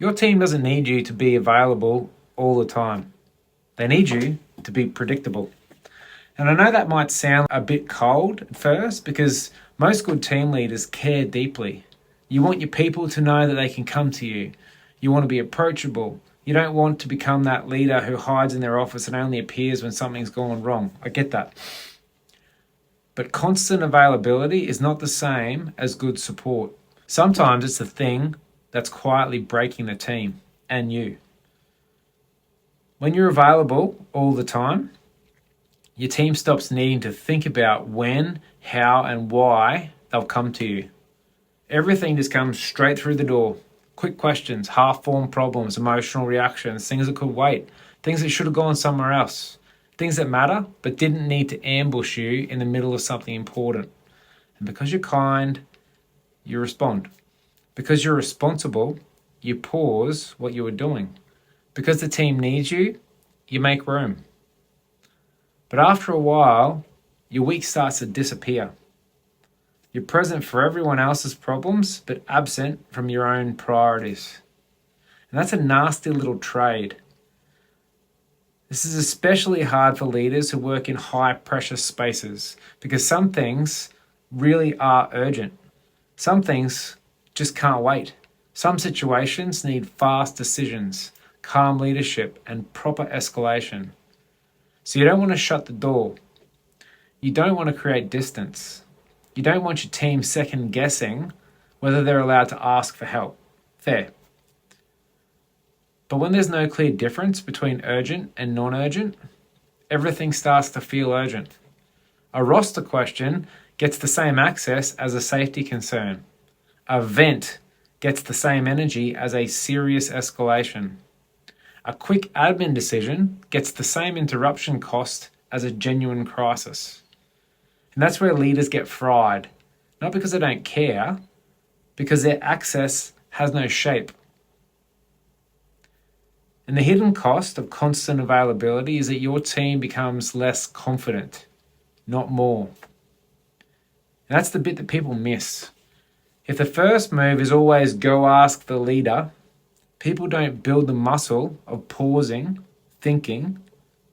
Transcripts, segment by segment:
Your team doesn't need you to be available all the time. They need you to be predictable. And I know that might sound a bit cold at first because most good team leaders care deeply. You want your people to know that they can come to you. You want to be approachable. You don't want to become that leader who hides in their office and only appears when something's gone wrong. I get that. But constant availability is not the same as good support. Sometimes it's the thing that's quietly breaking the team and you. When you're available all the time, your team stops needing to think about when, how, and why they'll come to you. Everything just comes straight through the door. Quick questions, half-formed problems, emotional reactions, things that could wait, things that should have gone somewhere else, things that matter but didn't need to ambush you in the middle of something important. And because you're kind, you respond. Because you're responsible, you pause what you were doing. Because the team needs you, you make room. But after a while, your week starts to disappear. You're present for everyone else's problems, but absent from your own priorities. And that's a nasty little trade. This is especially hard for leaders who work in high-pressure spaces because some things really are urgent. Some things just can't wait. Some situations need fast decisions, calm leadership, and proper escalation. So you don't want to shut the door. You don't want to create distance. You don't want your team second guessing whether they're allowed to ask for help. Fair. But when there's no clear difference between urgent and non-urgent, everything starts to feel urgent. A roster question gets the same access as a safety concern. A vent gets the same energy as a serious escalation. A quick admin decision gets the same interruption cost as a genuine crisis. And that's where leaders get fried, not because they don't care, because their access has no shape. And the hidden cost of constant availability is that your team becomes less confident, not more. And that's the bit that people miss. If the first move is always go ask the leader, people don't build the muscle of pausing, thinking,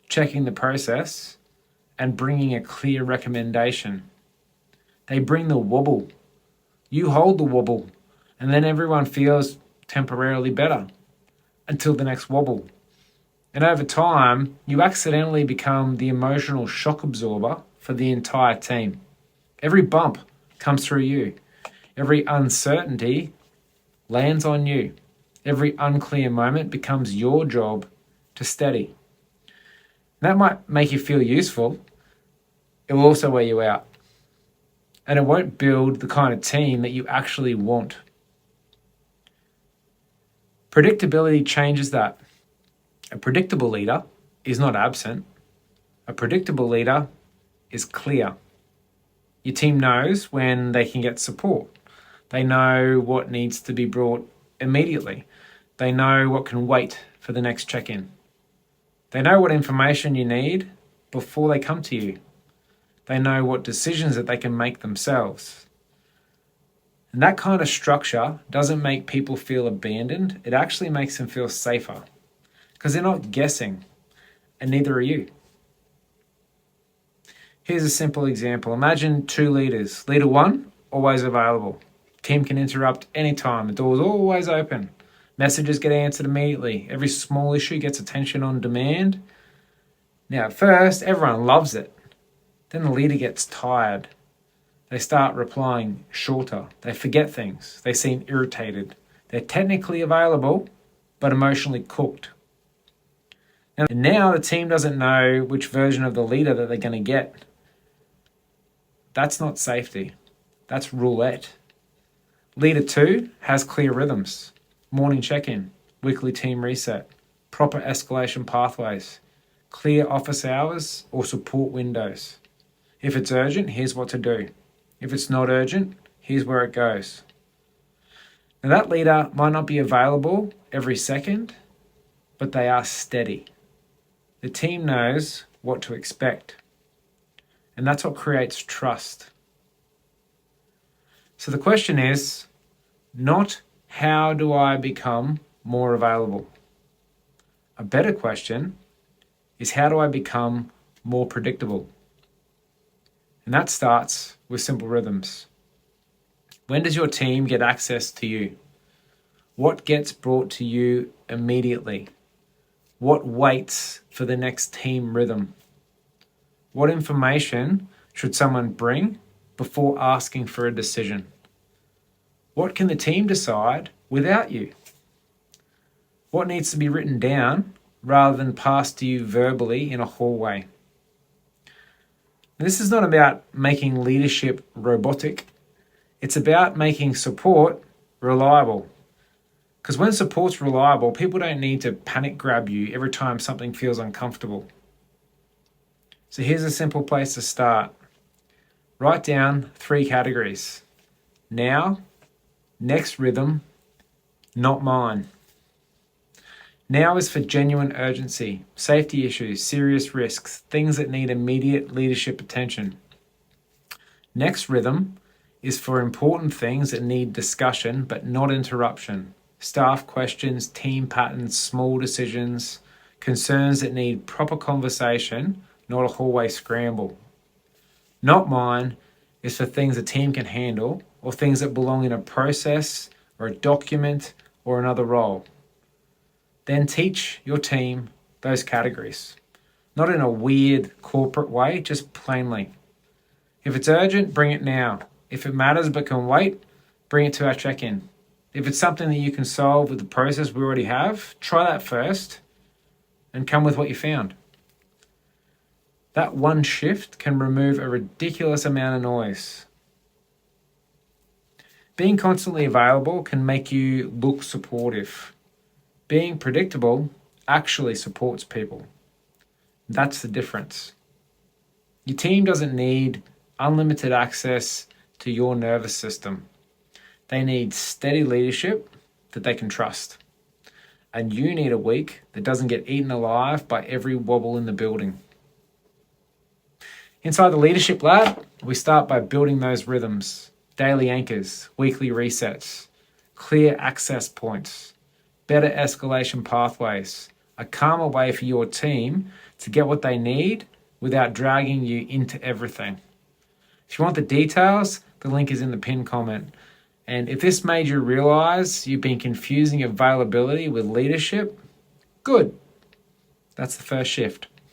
checking the process, and bringing a clear recommendation. They bring the wobble. You hold the wobble, and then everyone feels temporarily better until the next wobble. And over time, you accidentally become the emotional shock absorber for the entire team. Every bump comes through you. Every uncertainty lands on you. Every unclear moment becomes your job to steady. That might make you feel useful. It will also wear you out. And it won't build the kind of team that you actually want. Predictability changes that. A predictable leader is not absent. A predictable leader is clear. Your team knows when they can get support. They know what needs to be brought immediately. They know what can wait for the next check-in. They know what information you need before they come to you. They know what decisions that they can make themselves. And that kind of structure doesn't make people feel abandoned. It actually makes them feel safer because they're not guessing, and neither are you. Here's a simple example. Imagine two leaders. Leader one, always available. Team can interrupt anytime. The door's always open. Messages get answered immediately. Every small issue gets attention on demand. Now, at first, everyone loves it. Then the leader gets tired. They start replying shorter. They forget things. They seem irritated. They're technically available, but emotionally cooked. And now the team doesn't know which version of the leader that they're going to get. That's not safety. That's roulette. Leader 2 has clear rhythms. Morning check-in, weekly team reset, proper escalation pathways, clear office hours or support windows. If it's urgent, here's what to do. If it's not urgent, here's where it goes. Now that leader might not be available every second, but they are steady. The team knows what to expect. And that's what creates trust. So the question is not how do I become more available? A better question is, how do I become more predictable? And that starts with simple rhythms. When does your team get access to you? What gets brought to you immediately? What waits for the next team rhythm? What information should someone bring before asking for a decision? What can the team decide without you? What needs to be written down rather than passed to you verbally in a hallway? And this is not about making leadership robotic. It's about making support reliable. Because when support's reliable, people don't need to panic grab you every time something feels uncomfortable. So here's a simple place to start. Write down 3 categories. Now, next rhythm, not mine. Now is for genuine urgency, safety issues, serious risks, things that need immediate leadership attention. Next rhythm is for important things that need discussion but not interruption. Staff questions, team patterns, small decisions, concerns that need proper conversation, not a hallway scramble. Not mine is for things a team can handle or things that belong in a process or a document or another role. Then teach your team those categories. Not in a weird corporate way, just plainly. If it's urgent, bring it now. If it matters but can wait, bring it to our check-in. If it's something that you can solve with the process we already have, try that first and come with what you found. That one shift can remove a ridiculous amount of noise. Being constantly available can make you look supportive. Being predictable actually supports people. That's the difference. Your team doesn't need unlimited access to your nervous system. They need steady leadership that they can trust. And you need a week that doesn't get eaten alive by every wobble in the building. Inside the Leadership Lab, we start by building those rhythms, daily anchors, weekly resets, clear access points, better escalation pathways, a calmer way for your team to get what they need without dragging you into everything. If you want the details, the link is in the pinned comment. And if this made you realize you've been confusing availability with leadership, good. That's the first shift.